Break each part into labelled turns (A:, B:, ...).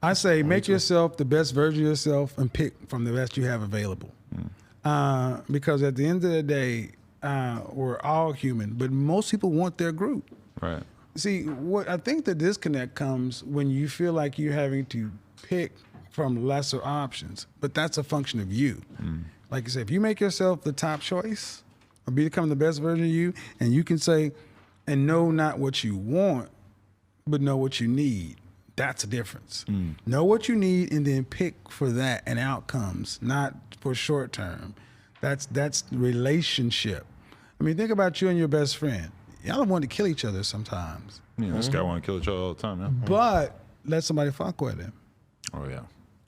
A: I say make yourself the best version of yourself and pick from the best you have available. Because at the end of the day, we're all human, but most people want their group.
B: Right.
A: See, what I think the disconnect comes when you feel like you're having to pick from lesser options, but that's a function of you. Like you said, if you make yourself the top choice or become the best version of you, and you can say, and know not what you want, but know what you need. That's a difference. Know what you need and then pick for that and outcomes, not for short term. That's relationship. I mean, think about you and your best friend. Y'all want to kill each other sometimes.
B: Yeah, this guy want to kill each other all the time, man.
A: But let somebody fuck with him.
B: Oh, yeah.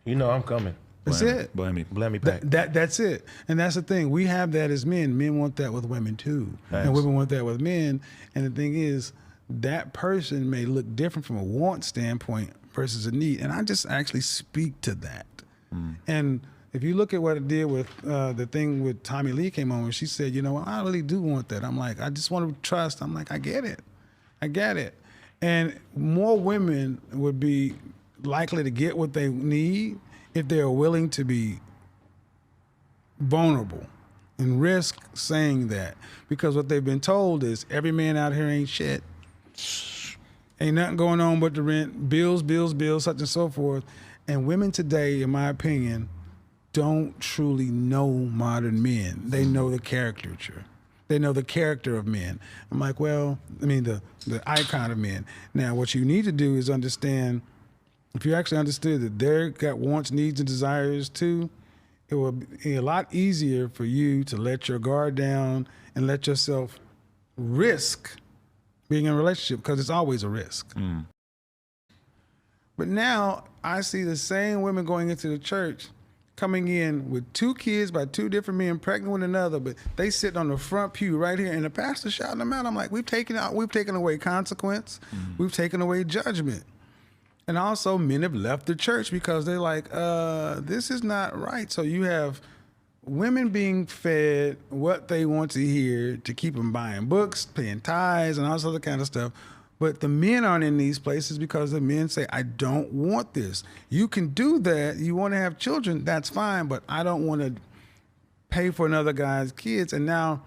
C: You know I'm coming.
A: That's it.
B: Blame me.
C: Blame me back.
A: That's it. And that's the thing. We have that as men. Men want that with women too.
C: Thanks.
A: And women want that with men. And the thing is, that person may look different from a want standpoint versus a need. And I just actually speak to that. And if you look at what it did with the thing with Tommy Lee came on, where she said, you know, I really do want that. I'm like, I just want to trust. I'm like, I get it. I get it. And more women would be likely to get what they need if they're willing to be vulnerable and risk saying that. Because what they've been told is every man out here ain't shit. Ain't nothing going on but the rent, bills, such and so forth. And women today, in my opinion, don't truly know modern men. They know the caricature. They know the character of men. I'm like, well, I mean, the icon of men. Now, what you need to do is understand, if you actually understood that they're got wants, needs, and desires too, it will be a lot easier for you to let your guard down and let yourself risk being in a relationship, because it's always a risk. But now I see the same women going into the church, coming in with 2 kids by 2 different men, pregnant with another, but they sitting on the front pew right here, and the pastor shouting them out. I'm like, we've taken away consequence, we've taken away judgment. And also, men have left the church because they're like, this is not right. So you have women being fed what they want to hear to keep them buying books, paying tithes, and all this other kind of stuff. But the men aren't in these places because the men say, I don't want this. You can do that. You want to have children, that's fine, but I don't want to pay for another guy's kids. And now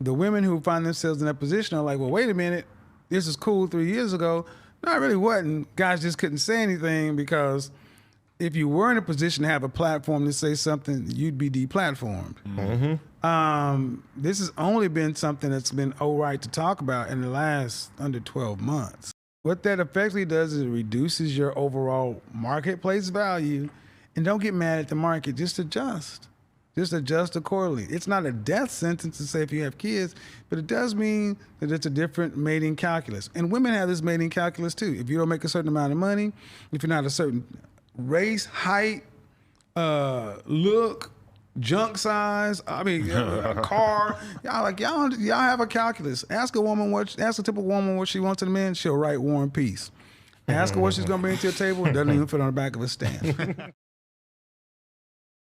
A: the women who find themselves in that position are like, well, wait a minute, this is cool 3 years ago. No, it really wasn't. Guys just couldn't say anything because if you were in a position to have a platform to say something, you'd be deplatformed. This has only been something that's been all right to talk about in the last under 12 months. What that effectively does is it reduces your overall marketplace value. And don't get mad at the market, just adjust. Just adjust accordingly. It's not a death sentence to say if you have kids, but it does mean that it's a different mating calculus. And women have this mating calculus too. If you don't make a certain amount of money, if you're not a certain race, height, look, junk size, I mean, a car, y'all have a calculus. Ask a typical woman what she wants in a man, she'll write War and Peace. Ask her what she's gonna bring to your table, it doesn't even fit on the back of a stamp.